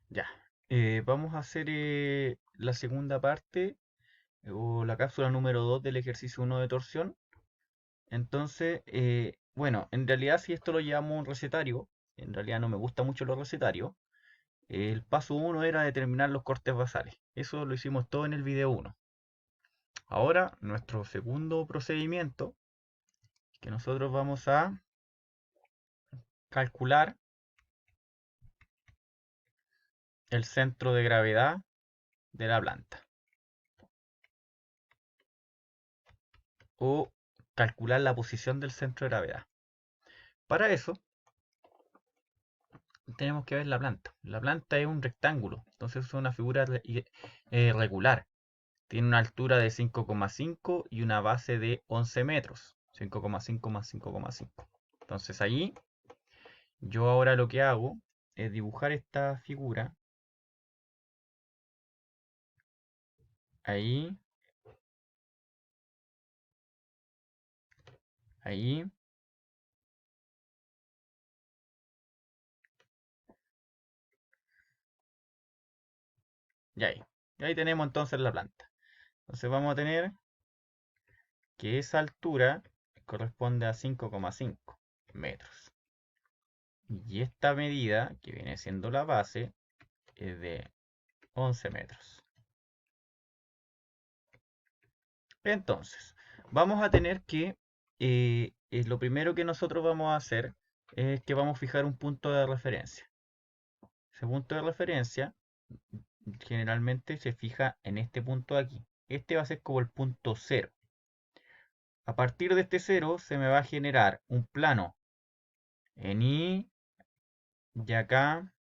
Ya. Vamos a hacer la segunda parte o la cápsula número 2 del ejercicio uno de torsión. Entonces, bueno, en realidad si esto lo llevamos a un recetario, en realidad no me gustan mucho los recetarios. El paso uno era determinar los cortes basales. Eso lo hicimos todo en el video uno. Ahora, nuestro segundo procedimiento, que nosotros vamos a calcular el centro de gravedad de la planta. O calcular la posición del centro de gravedad. Para eso, tenemos que ver la planta. La planta es un rectángulo, entonces es una figura regular. Tiene una altura de 5,5 y una base de 11 metros. 5,5 más 5,5. Entonces allí yo ahora lo que hago es dibujar esta figura. Ahí, ahí y ahí. Y ahí tenemos entonces la planta. Entonces vamos a tener que esa altura corresponde a 5,5 metros. Y esta medida, que viene siendo la base, es de 11 metros. Entonces, vamos a tener que, lo primero que nosotros vamos a hacer es que vamos a fijar un punto de referencia. Ese punto de referencia generalmente se fija en este punto de aquí. Este va a ser como el punto cero. A partir de este cero se me va a generar un plano en Y y acá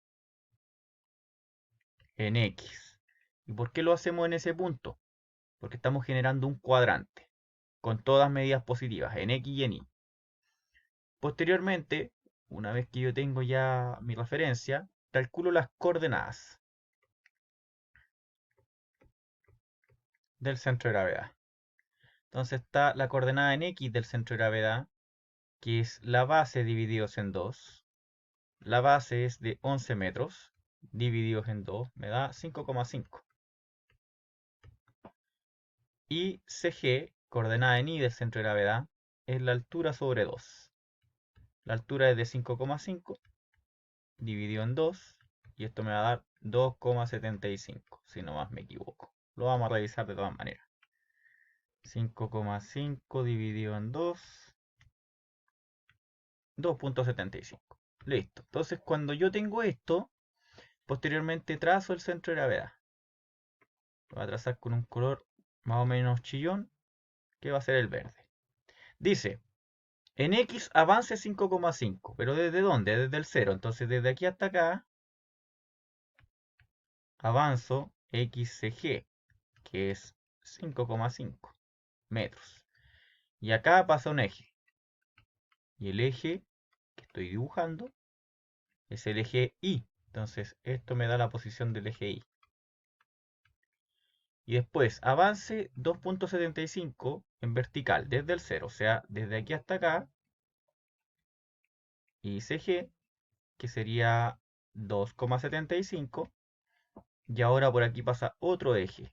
en X. ¿Y por qué lo hacemos en ese punto? Porque estamos generando un cuadrante con todas medidas positivas en X y en Y. Posteriormente, una vez que yo tengo ya mi referencia, calculo las coordenadas del centro de gravedad. Entonces está la coordenada en X del centro de gravedad, que es la base divididos en 2. La base es de 11 metros, divididos en 2, me da 5,5. Y CG, coordenada en Y del centro de gravedad, es la altura sobre 2. La altura es de 5,5 dividido en 2, y esto me va a dar 2,75, si no más me equivoco. Lo vamos a revisar de todas maneras. 5,5 dividido en 2, 2,75. Listo. Entonces, cuando yo tengo esto, posteriormente trazo el centro de gravedad. Lo voy a trazar con un color más o menos chillón, que va a ser el verde. Dice, en X avance 5,5, pero ¿desde dónde? Desde el 0. Entonces, desde aquí hasta acá, avanzo XCG, que es 5,5 metros. Y acá pasa un eje. Y el eje que estoy dibujando es el eje Y. Entonces, esto me da la posición del eje Y. Y después, avance 2,75 en vertical, desde el 0. O sea, desde aquí hasta acá. Y CG, que sería 2,75. Y ahora por aquí pasa otro eje.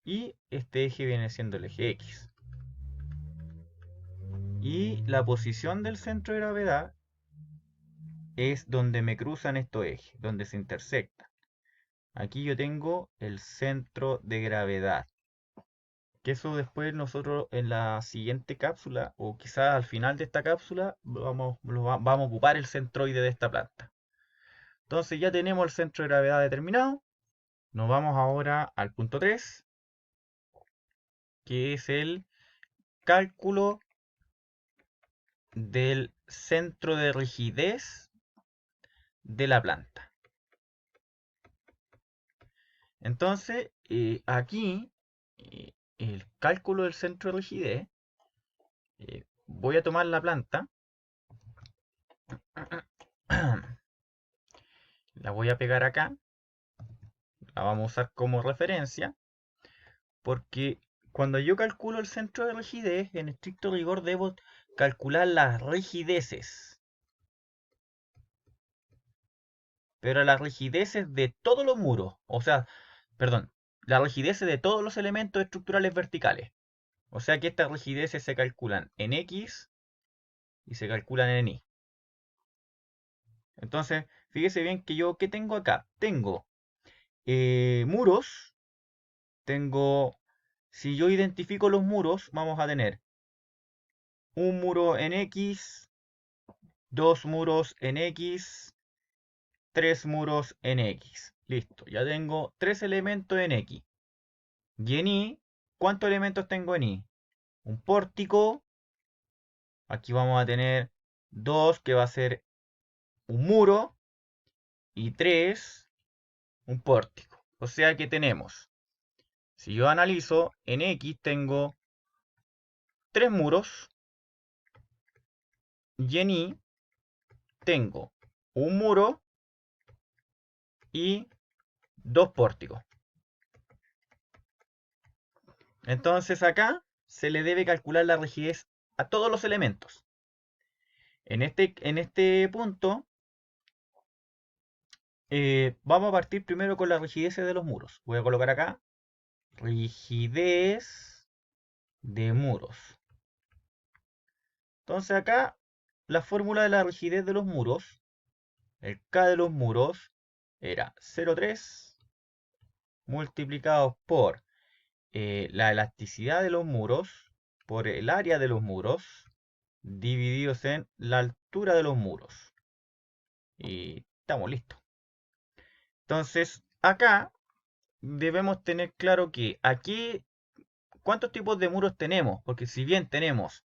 Y este eje viene siendo el eje X. Y la posición del centro de gravedad es donde me cruzan estos ejes, donde se intersectan. Aquí yo tengo el centro de gravedad. Que eso después nosotros en la siguiente cápsula, o quizás al final de esta cápsula, vamos a ocupar el centroide de esta planta. Entonces ya tenemos el centro de gravedad determinado. Nos vamos ahora al punto 3, que es el cálculo del centro de rigidez de la planta. Entonces, aquí, el cálculo del centro de rigidez, voy a tomar la planta, la voy a pegar acá, la vamos a usar como referencia, porque cuando yo calculo el centro de rigidez, en estricto rigor debo calcular las rigideces. pero las rigideces de todos los muros, o sea, perdón, las rigideces de todos los elementos estructurales verticales. O sea que estas rigideces se calculan en X y se calculan en Y. Entonces, fíjese bien que yo, ¿qué tengo acá? Tengo muros, tengo, si yo identifico los muros, vamos a tener un muro en X, dos muros en X, tres muros en X. Listo, ya tengo tres elementos en X. Y en Y, ¿cuántos elementos tengo en Y? Un pórtico, aquí vamos a tener dos, que va a ser un muro, y tres, un pórtico. O sea que tenemos, si yo analizo, en X tengo tres muros, y en Y tengo un muro y dos pórticos. Entonces acá se le debe calcular la rigidez a todos los elementos. En este punto, vamos a partir primero con la rigidez de los muros. Voy a colocar acá rigidez de muros. Entonces acá la fórmula de la rigidez de los muros, el K de los muros, era 0,3 multiplicados por la elasticidad de los muros por el área de los muros divididos en la altura de los muros. Y estamos listos. Entonces, acá debemos tener claro que aquí, ¿cuántos tipos de muros tenemos? Porque si bien tenemos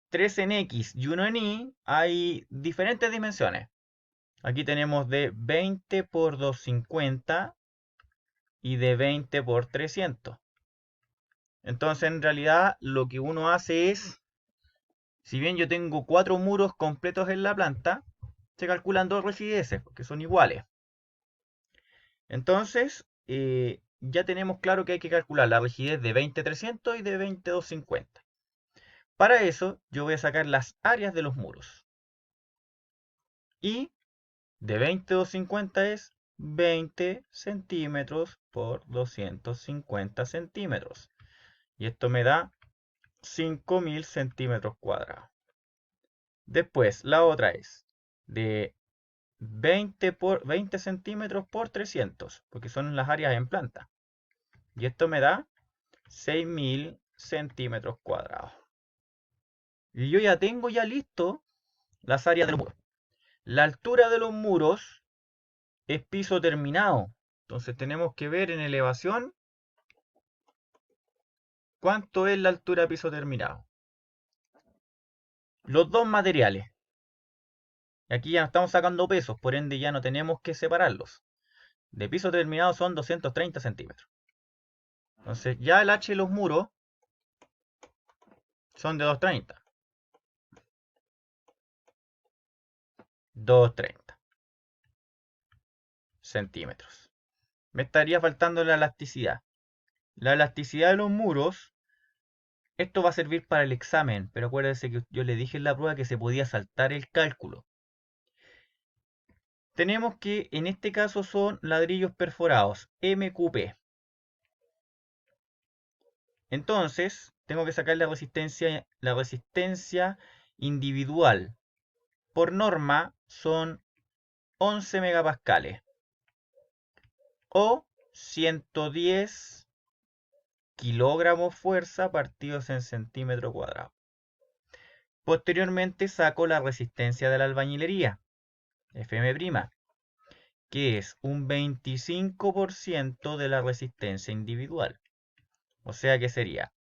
3 en X y 1 en Y, hay diferentes dimensiones. Aquí tenemos de 20 por 250 y de 20 por 300. Entonces, en realidad, lo que uno hace es, si bien yo tengo 4 muros completos en la planta, se calculan dos rigideces, porque son iguales. Entonces, ya tenemos claro que hay que calcular la rigidez de 20-300 y de 20-250. Para eso, yo voy a sacar las áreas de los muros. Y de 20-250 es 20 centímetros por 250 centímetros. Y esto me da 5000 centímetros cuadrados. Después, la otra es de 20 centímetros por 300, porque son las áreas en planta. Y esto me da 6000 centímetros cuadrados. Y yo ya tengo listo las áreas de los muros. La altura de los muros es piso terminado. Entonces tenemos que ver en elevación cuánto es la altura de piso terminado. Los dos materiales. Aquí ya no estamos sacando pesos, por ende ya no tenemos que separarlos. De piso terminado son 230 centímetros. Entonces ya el H de los muros son de 230. 230 centímetros. Me estaría faltando la elasticidad. La elasticidad de los muros, esto va a servir para el examen, pero acuérdense que yo le dije en la prueba que se podía saltar el cálculo. Tenemos que en este caso son ladrillos perforados, MQP. Entonces, tengo que sacar la resistencia individual. Por norma son 11 megapascales o 110 kilogramos fuerza partidos en centímetro cuadrado. Posteriormente saco la resistencia de la albañilería, Fm', que es un 25% de la resistencia individual. O sea que sería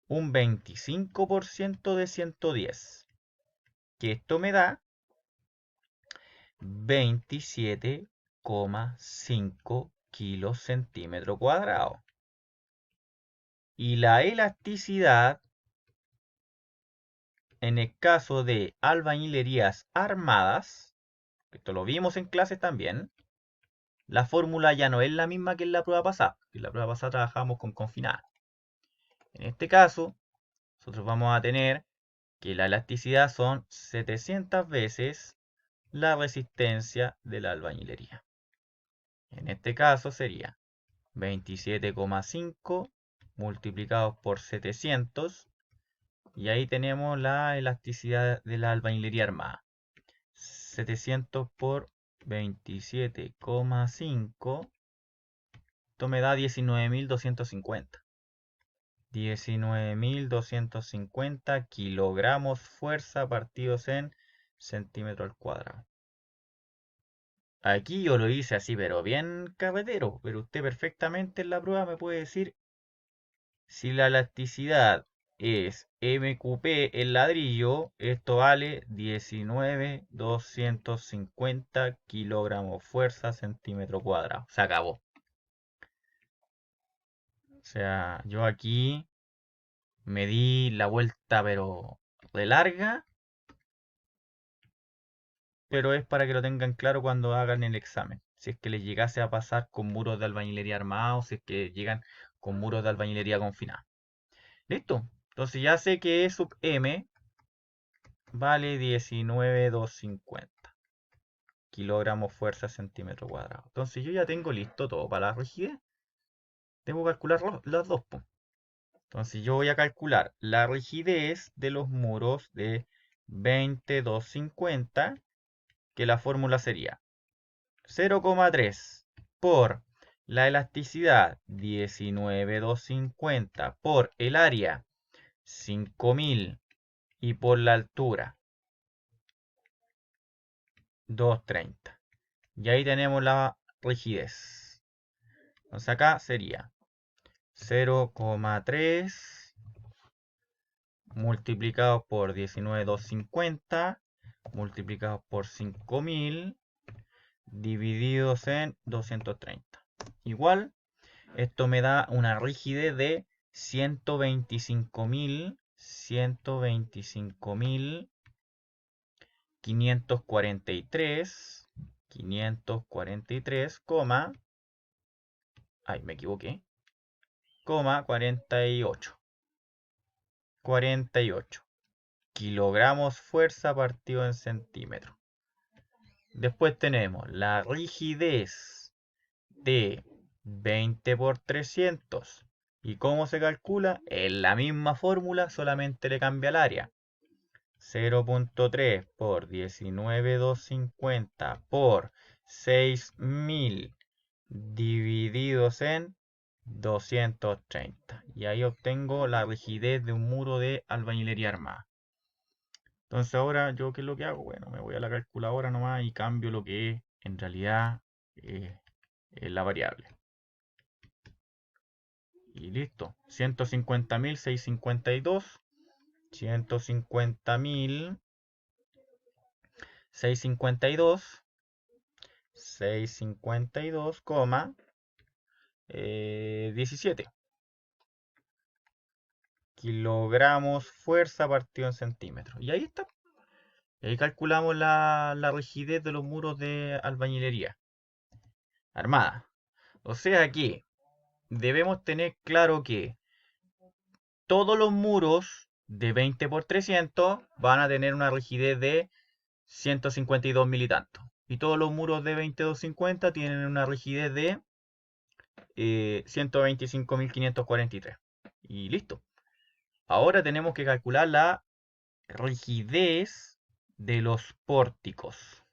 un 25% de 110, que esto me da 27,5 kilos centímetro cuadrado. Y la elasticidad, en el caso de albañilerías armadas, esto lo vimos en clases también, la fórmula ya no es la misma que en la prueba pasada. En la prueba pasada trabajamos con confinada. En este caso, nosotros vamos a tener que la elasticidad son 700 veces la resistencia de la albañilería. En este caso sería 27,5 multiplicados por 700 y ahí tenemos la elasticidad de la albañilería armada. 700 por 27,5. Esto me da 19.250. 19.250 kilogramos fuerza partidos en centímetro al cuadrado. Aquí yo lo hice así, pero bien carretero. Pero usted perfectamente en la prueba me puede decir si la elasticidad es MQP el ladrillo, esto vale 19.250 kilogramos fuerza centímetro cuadrado. Se acabó. O sea, yo aquí me di la vuelta, pero de larga, pero es para que lo tengan claro cuando hagan el examen. Si es que les llegase a pasar con muros de albañilería armados, si es que llegan con muros de albañilería confinados. Listo. Entonces ya sé que E sub M vale 19.250 kilogramos fuerza centímetro cuadrado. Entonces yo ya tengo listo todo para la rigidez. Tengo que calcular las dos. Entonces yo voy a calcular la rigidez de los muros de 20.250, que la fórmula sería 0,3 por la elasticidad 19.250 por el área 5.000 y por la altura 230. Y ahí tenemos la rigidez. Entonces acá sería 0,3 multiplicado por 19.250 multiplicado por 5.000 divididos en 230. Igual, esto me da una rigidez de 125.543, ay, me equivoqué, 48 kilogramos fuerza partido en centímetros. Después tenemos la rigidez de 20 por 300. ¿Y cómo se calcula? En la misma fórmula, solamente le cambia el área. 0,3 por 19.250 por 6.000 divididos en 230. Y ahí obtengo la rigidez de un muro de albañilería armada. Entonces ahora yo, ¿qué es lo que hago? Bueno, me voy a la calculadora nomás y cambio lo que es en realidad la variable. Y listo. 150.652. 150.652. 652, 17 kilogramos fuerza partido en centímetros. Y ahí está. Ahí calculamos la rigidez de los muros de albañilería armada. O sea que debemos tener claro que todos los muros de 20 por 300 van a tener una rigidez de 152 militantos. Y todos los muros de 2250 tienen una rigidez de 125.543. Y listo. Ahora tenemos que calcular la rigidez de los pórticos.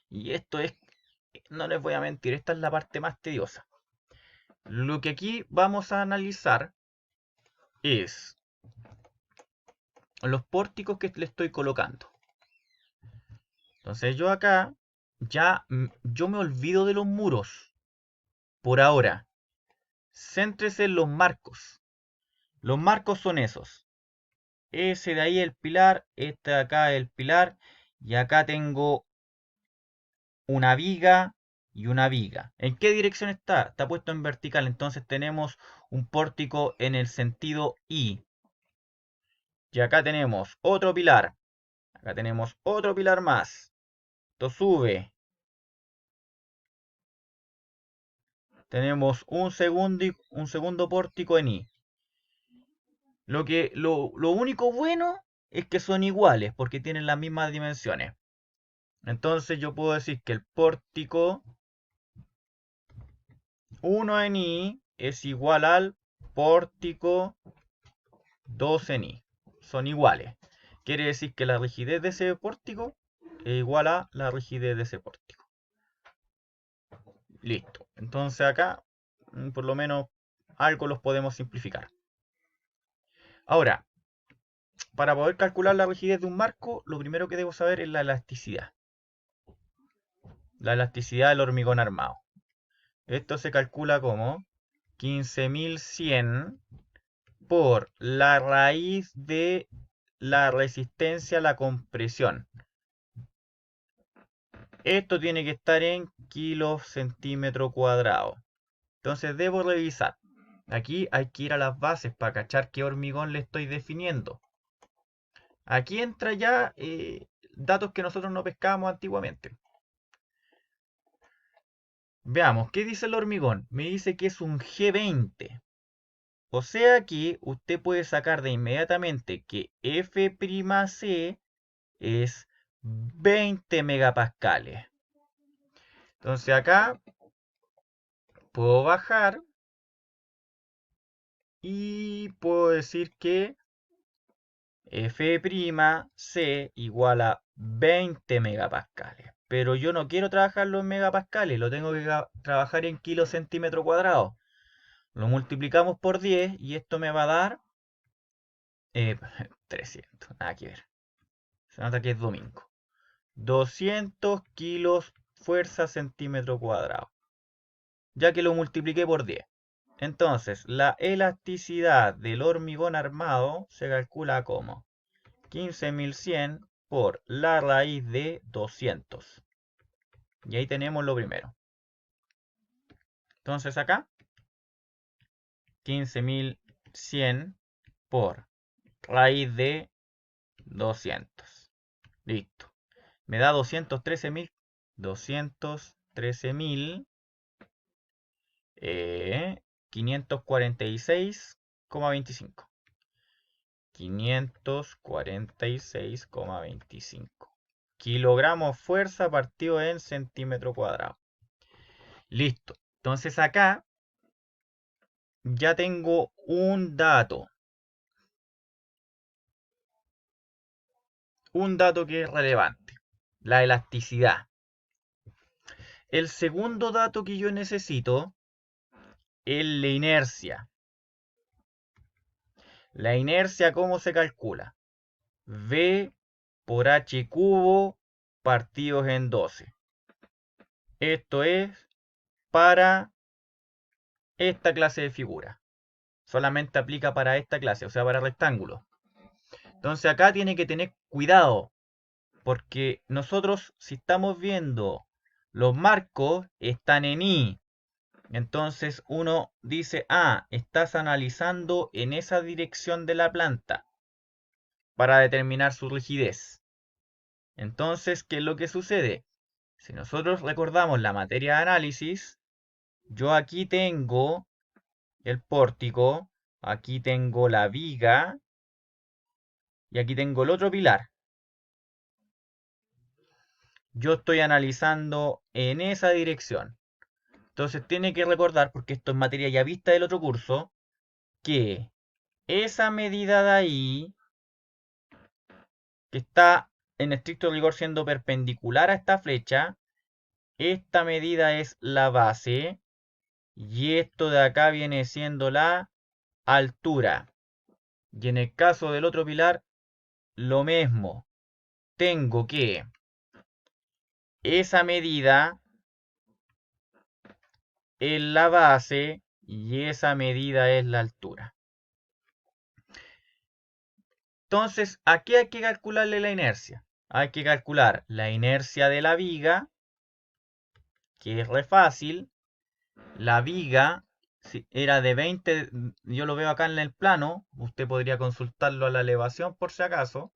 Y esto es, no les voy a mentir, esta es la parte más tediosa. Lo que aquí vamos a analizar es los pórticos que le estoy colocando. Entonces yo acá ya yo me olvido de los muros por ahora. Céntrese en los marcos. Los marcos son esos. Ese de ahí el pilar, este de acá el pilar y acá tengo una viga y una viga. ¿En qué dirección está? Está puesto en vertical, entonces tenemos un pórtico en el sentido Y. Y acá tenemos otro pilar. Acá tenemos otro pilar más. Esto sube. Tenemos un segundo pórtico en Y. Lo único bueno es que son iguales porque tienen las mismas dimensiones. Entonces yo puedo decir que el pórtico 1 en I es igual al pórtico 2 en I. Son iguales. Quiere decir que la rigidez de ese pórtico es igual a la rigidez de ese pórtico. Listo. Entonces acá, por lo menos, algo los podemos simplificar. Ahora, para poder calcular la rigidez de un marco, lo primero que debo saber es la elasticidad. La elasticidad del hormigón armado. Esto se calcula como 15.100 por la raíz de la resistencia a la compresión. Esto tiene que estar en kilos centímetro cuadrado. Entonces debo revisar. Aquí hay que ir a las bases para cachar qué hormigón le estoy definiendo. Aquí entra ya datos que nosotros no pescábamos antiguamente. Veamos, ¿qué dice el hormigón? Me dice que es un G20. O sea que usted puede sacar de inmediatamente que F'C es 20 megapascales. Entonces acá puedo bajar y puedo decir que F'C igual a 20 megapascales. Pero yo no quiero trabajarlo en megapascales, lo tengo que trabajar en kilos centímetro cuadrado. Lo multiplicamos por 10 y esto me va a dar 300. Nada que ver. Se nota que es domingo. 200 kilos fuerza centímetro cuadrado. Ya que lo multipliqué por 10. Entonces, la elasticidad del hormigón armado se calcula como 15.100 por la raíz de 200. Y ahí tenemos lo primero. Entonces acá, 15.100 por raíz de 200. Listo. Me da 213.000. 213.546,25. 546,25 kilogramos fuerza partido en centímetro cuadrado. Listo. Entonces acá ya tengo un dato. Un dato que es relevante. La elasticidad. El segundo dato que yo necesito es la inercia. La inercia, ¿cómo se calcula? V por h cubo partidos en 12. Esto es para esta clase de figura. Solamente aplica para esta clase, o sea, para rectángulos. Entonces acá tiene que tener cuidado, porque nosotros si estamos viendo los marcos están en I. Entonces uno dice, estás analizando en esa dirección de la planta para determinar su rigidez. Entonces, ¿qué es lo que sucede? Si nosotros recordamos la materia de análisis, yo aquí tengo el pórtico, aquí tengo la viga y aquí tengo el otro pilar. Yo estoy analizando en esa dirección. Entonces tiene que recordar, porque esto es materia ya vista del otro curso, que esa medida de ahí, que está en estricto rigor siendo perpendicular a esta flecha, esta medida es la base y esto de acá viene siendo la altura. Y en el caso del otro pilar, lo mismo. Tengo que esa medida es la base y esa medida es la altura. Entonces, aquí hay que calcularle la inercia. Hay que calcular la inercia de la viga, que es re fácil. La viga era de 20, yo lo veo acá en el plano, usted podría consultarlo a la elevación por si acaso.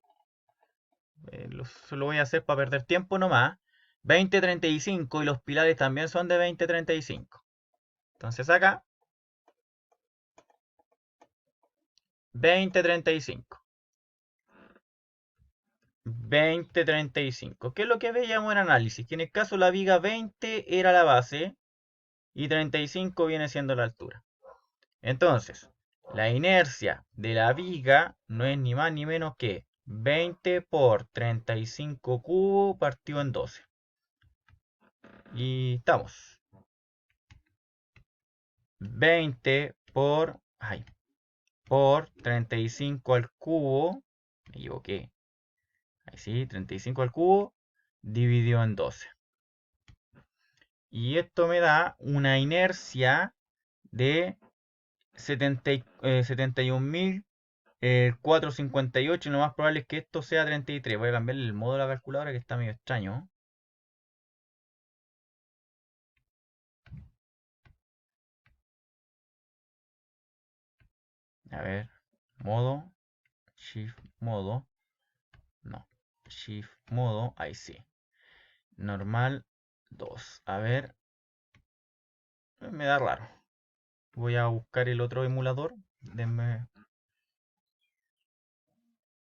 Lo voy a hacer para perder tiempo nomás. 20,35 y los pilares también son de 20,35. Entonces acá, 20,35. 20, 35. ¿Qué es lo que veíamos en análisis? Que en el caso la viga 20 era la base y 35 viene siendo la altura. Entonces, la inercia de la viga no es ni más ni menos que 20 por 35 cubo partido en 12. Y estamos. 20 por 35 al cubo. Me equivoqué. Ahí sí, 35 al cubo dividido en 12. Y esto me da una inercia de 71.458. Y lo más probable es que esto sea 33. Voy a cambiar el modo de la calculadora que está medio extraño. A ver, modo, shift modo, no, shift modo, ahí sí. Normal 2. A ver, me da raro. Voy a buscar el otro emulador. Denme.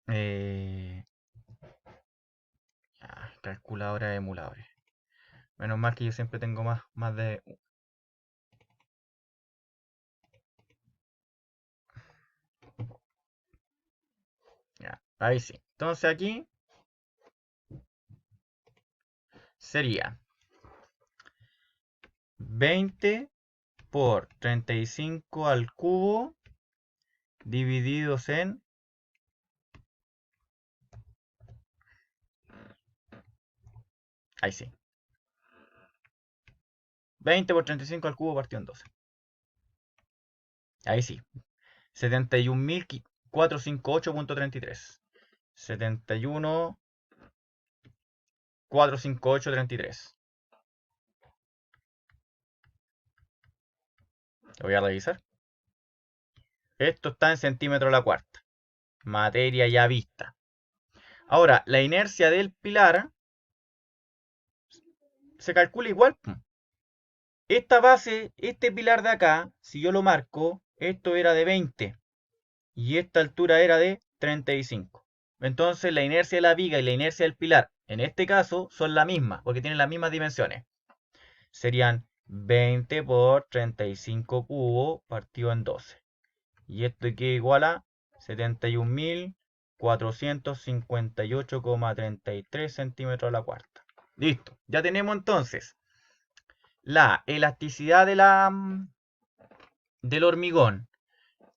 eh, Calculadora de emuladores. Menos mal que yo siempre tengo más de. Ya, ahí sí. Entonces aquí sería 20 por 35 al cubo divididos en. Ahí sí. 20 por 35 al cubo partido en 12. Ahí sí. 71.458.33. 71.458.33. Lo voy a revisar. Esto está en centímetros a la cuarta. Materia ya vista. Ahora, la inercia del pilar se calcula igual. Esta base, este pilar de acá, si yo lo marco, esto era de 20 y esta altura era de 35. Entonces la inercia de la viga y la inercia del pilar, en este caso, son la misma, porque tienen las mismas dimensiones. Serían 20 por 35 cubo partido en 12. Y esto queda igual a 71.458,33 centímetros a la cuarta. Listo. Ya tenemos entonces la elasticidad del hormigón.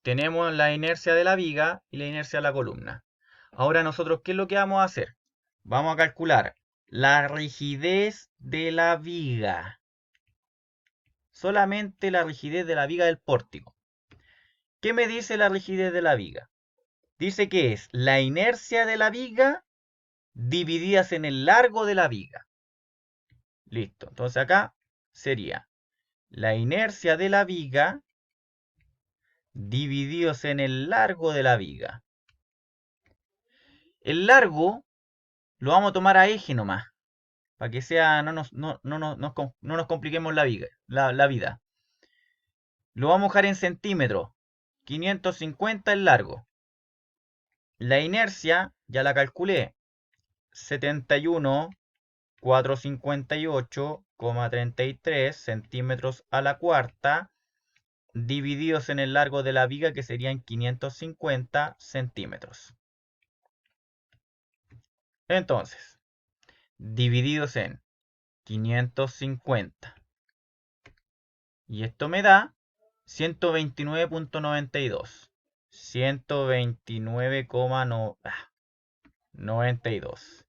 Tenemos la inercia de la viga y la inercia de la columna. Ahora nosotros, ¿qué es lo que vamos a hacer? Vamos a calcular la rigidez de la viga. Solamente la rigidez de la viga del pórtico. ¿Qué me dice la rigidez de la viga? Dice que es la inercia de la viga divididas en el largo de la viga. Listo. Entonces acá sería la inercia de la viga divididos en el largo de la viga. El largo lo vamos a tomar a eje nomás, para que sea, no nos compliquemos la vida. Lo vamos a dejar en centímetros, 550 el largo. La inercia, ya la calculé, 71.458,33 centímetros a la cuarta, divididos en el largo de la viga, que serían 550 centímetros. Entonces, divididos en 550. Y esto me da 129.92. 129,92.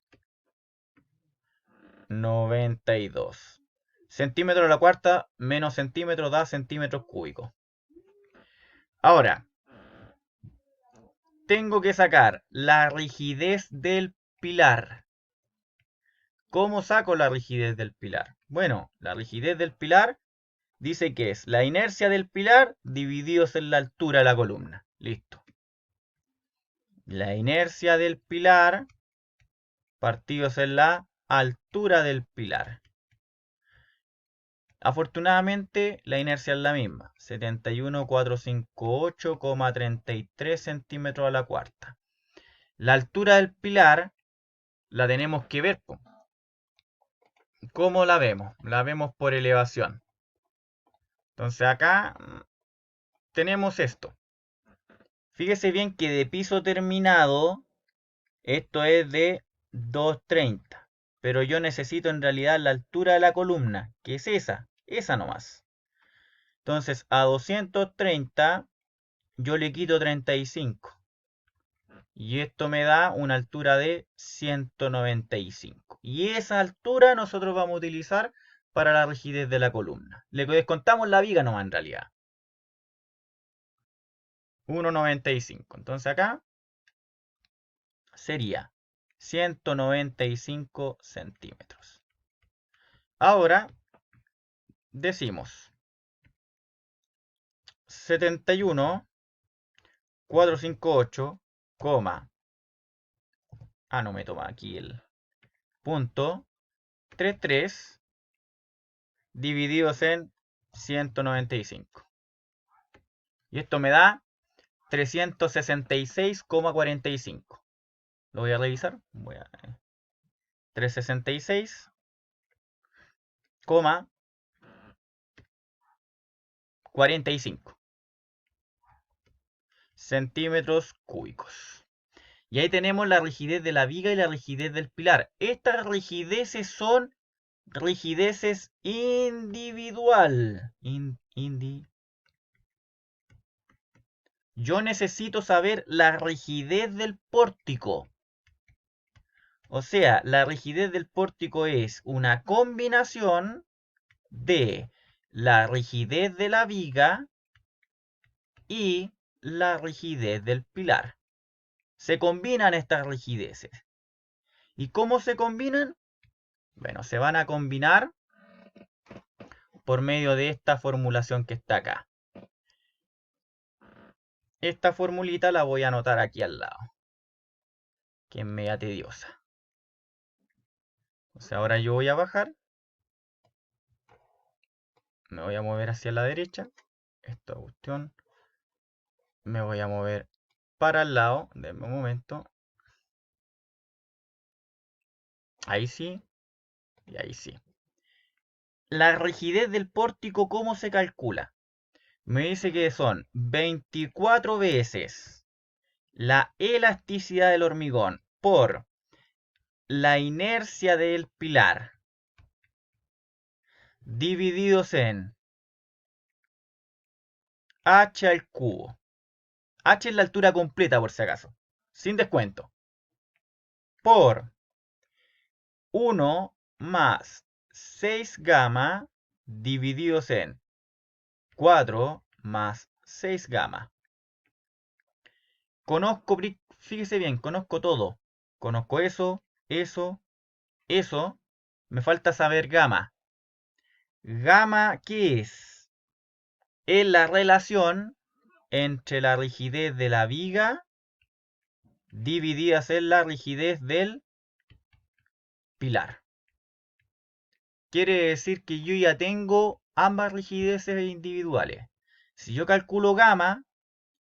92. Centímetros a la cuarta menos centímetros da centímetros cúbicos. Ahora, tengo que sacar la rigidez del pilar. ¿Cómo saco la rigidez del pilar? Bueno, la rigidez del pilar dice que es la inercia del pilar divididos en la altura de la columna. Listo. La inercia del pilar partidos en la altura del pilar. Afortunadamente la inercia es la misma, 71.458,33 centímetros a la cuarta. La altura del pilar la tenemos que ver, po. ¿Cómo la vemos? La vemos por elevación. Entonces acá tenemos esto. Fíjese bien que de piso terminado, esto es de 230. Pero yo necesito en realidad la altura de la columna, que es esa nomás. Entonces a 230 yo le quito 35. Y esto me da una altura de 195. Y esa altura nosotros vamos a utilizar para la rigidez de la columna. Le descontamos la viga nomás en realidad. 1,95. Entonces acá sería 195 centímetros. Ahora decimos 71,458, no me toma aquí el punto, 33 divididos en 195. Y esto me da 366,45. Lo voy a revisar. 366,45 centímetros cúbicos. Y ahí tenemos la rigidez de la viga y la rigidez del pilar. Estas rigideces son rigideces individual. Yo necesito saber la rigidez del pórtico. O sea, la rigidez del pórtico es una combinación de la rigidez de la viga y la rigidez del pilar. Se combinan estas rigideces. ¿Y cómo se combinan? Bueno, se van a combinar por medio de esta formulación que está acá. Esta formulita la voy a anotar aquí al lado, que es media tediosa. O sea, ahora yo voy a bajar. Me voy a mover hacia la derecha. Esta cuestión. Me voy a mover para el lado. Denme un momento. Ahí sí. Y ahí sí. La rigidez del pórtico, ¿cómo se calcula? Me dice que son 24 veces la elasticidad del hormigón por la inercia del pilar divididos en h al cubo. H es la altura completa por si acaso, sin descuento. Por 1 más 6 gamma divididos en 4 más 6 gamma. Conozco, fíjese bien, conozco todo. Conozco eso, eso. Me falta saber gamma. Gamma, ¿qué es? Es la relación entre la rigidez de la viga divididas en la rigidez del pilar. Quiere decir que yo ya tengo ambas rigideces individuales. Si yo calculo gamma,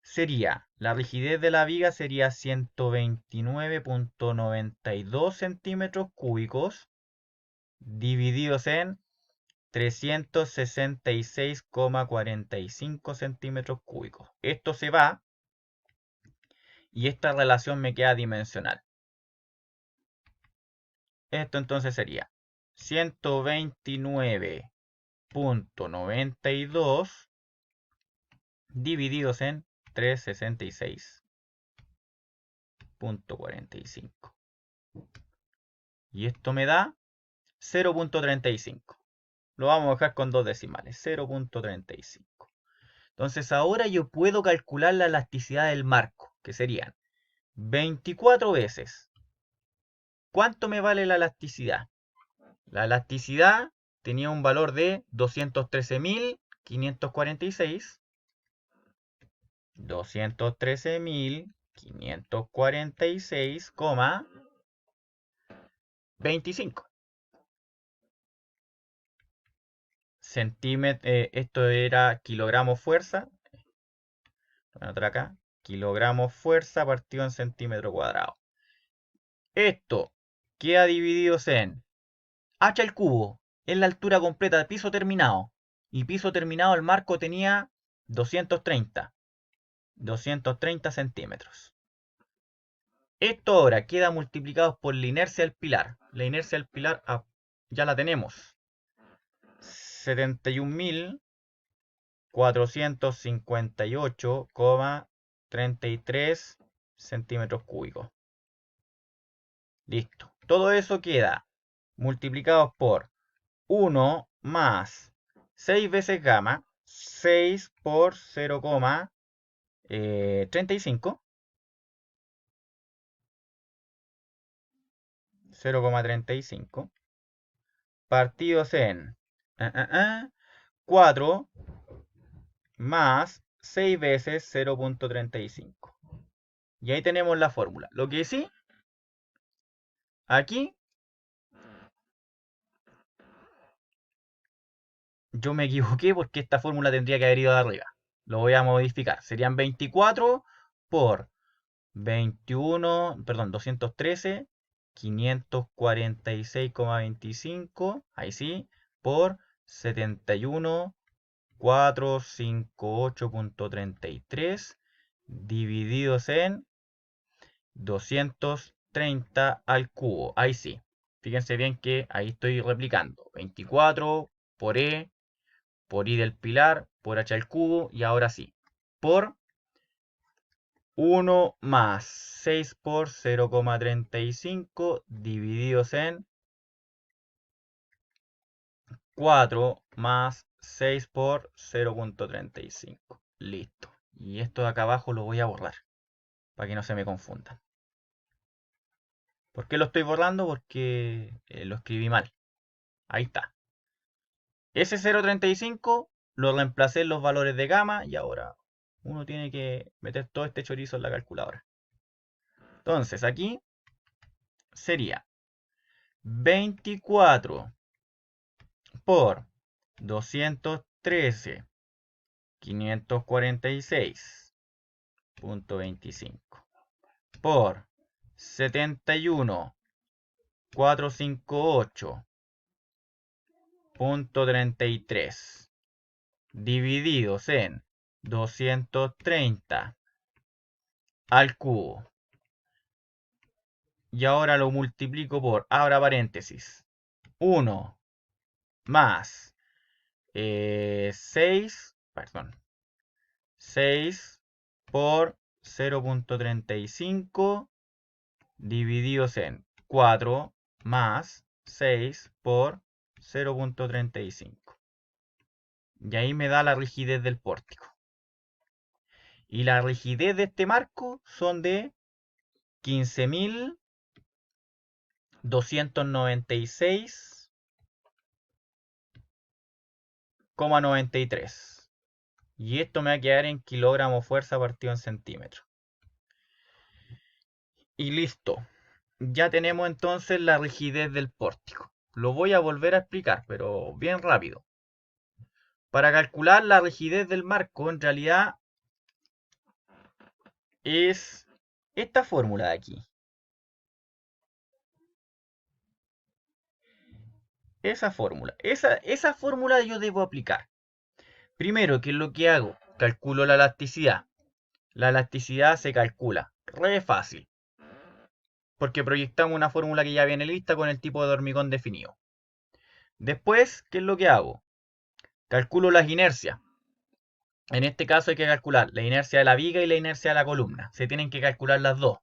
sería, la rigidez de la viga sería 129,92 centímetros cúbicos divididos en 366,45 centímetros cúbicos. Esto se va y esta relación me queda dimensional. Esto entonces sería 129,92 divididos en 366,45. Y esto me da 0,35. Lo vamos a dejar con dos decimales, 0,35. Entonces ahora yo puedo calcular la elasticidad del marco, que serían 24 veces. ¿Cuánto me vale la elasticidad? La elasticidad tenía un valor de 213.546. 213.546,25 centímetros. Esto era kilogramos fuerza. Voy a anotar acá. Kilogramos fuerza partido en centímetro cuadrado. Esto queda divididos en h al cubo, es la altura completa de piso terminado. Y piso terminado el marco tenía 230 centímetros. Esto ahora queda multiplicado por la inercia del pilar. La inercia del pilar ya la tenemos. 71.458,33 centímetros cúbicos. Listo. Todo eso queda multiplicado por 1 más 6 veces gamma. 6 por 0,35. 0,35 partidos en 4 más 6 veces 0,35. Y ahí tenemos la fórmula. Lo que sí, aquí yo me equivoqué porque esta fórmula tendría que haber ido de arriba. Lo voy a modificar. Serían 24 por 21, perdón, 213, 546,25, ahí sí, por 71, 458,33 divididos en 230 al cubo. Ahí sí. Fíjense bien que ahí estoy replicando. 24 por I del pilar, por H al cubo y ahora sí. Por 1 más 6 por 0,35 divididos en 4 más 6 por 0,35. Listo. Y esto de acá abajo lo voy a borrar para que no se me confundan. ¿Por qué lo estoy borrando? Porque lo escribí mal. Ahí está. Ese 0,35 lo reemplacé en los valores de gamma y ahora uno tiene que meter todo este chorizo en la calculadora. Entonces aquí sería 24 por 213, 546,25 por 71, 458,33 divididos en 230 al cubo. Y ahora lo multiplico por, abra paréntesis, 1 más 6, perdón, 6 por 0,35 divididos en 4 más 6 por 0,35. Y ahí me da la rigidez del pórtico. Y la rigidez de este marco son de 15.296,93. Y esto me va a quedar en kilogramo fuerza partido en centímetros. Y listo. Ya tenemos entonces la rigidez del pórtico. Lo voy a volver a explicar, pero bien rápido. Para calcular la rigidez del marco, en realidad es esta fórmula de aquí. Esa fórmula. Esa fórmula yo debo aplicar. Primero, ¿qué es lo que hago? Calculo la elasticidad. La elasticidad se calcula. Re fácil. Porque proyectamos una fórmula que ya viene lista con el tipo de hormigón definido. Después, ¿qué es lo que hago? Calculo las inercias. En este caso hay que calcular la inercia de la viga y la inercia de la columna. Se tienen que calcular las dos.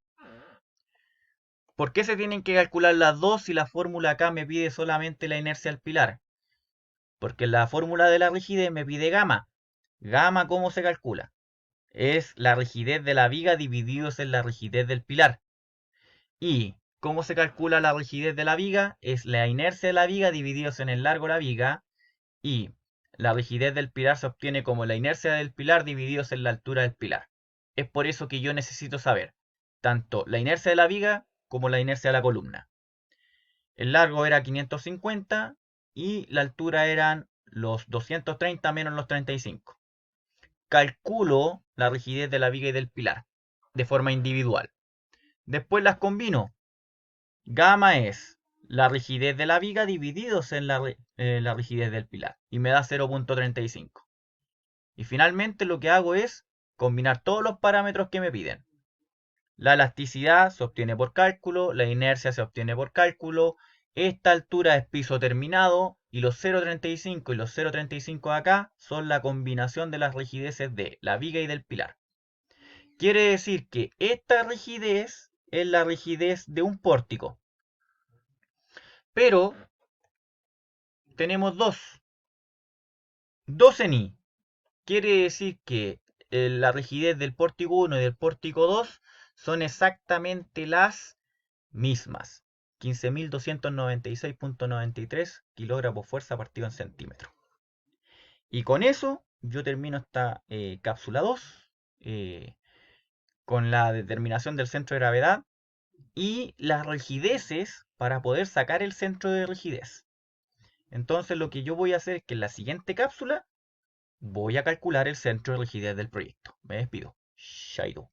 ¿Por qué se tienen que calcular las dos si la fórmula acá me pide solamente la inercia del pilar? Porque la fórmula de la rigidez me pide gamma. Gamma, ¿cómo se calcula? Es la rigidez de la viga divididos en la rigidez del pilar. ¿Y cómo se calcula la rigidez de la viga? Es la inercia de la viga divididos en el largo de la viga. Y la rigidez del pilar se obtiene como la inercia del pilar divididos en la altura del pilar. Es por eso que yo necesito saber tanto la inercia de la viga como la inercia de la columna. El largo era 550 y la altura eran los 230 menos los 35. Calculo la rigidez de la viga y del pilar de forma individual. Después las combino. Gamma es la rigidez de la viga divididos en la rigidez del pilar. Y me da 0.35. Y finalmente lo que hago es combinar todos los parámetros que me piden. La elasticidad se obtiene por cálculo, la inercia se obtiene por cálculo, esta altura es piso terminado y los 0.35 y los 0.35 de acá son la combinación de las rigideces de la viga y del pilar. Quiere decir que esta rigidez es la rigidez de un pórtico, pero tenemos dos en I. Quiere decir que la rigidez del pórtico 1 y del pórtico 2 son exactamente las mismas. 15.296.93 kilogramos fuerza partido en centímetro. Y con eso yo termino esta cápsula 2 con la determinación del centro de gravedad y las rigideces para poder sacar el centro de rigidez. Entonces lo que yo voy a hacer es que en la siguiente cápsula voy a calcular el centro de rigidez del proyecto. Me despido. Shaido.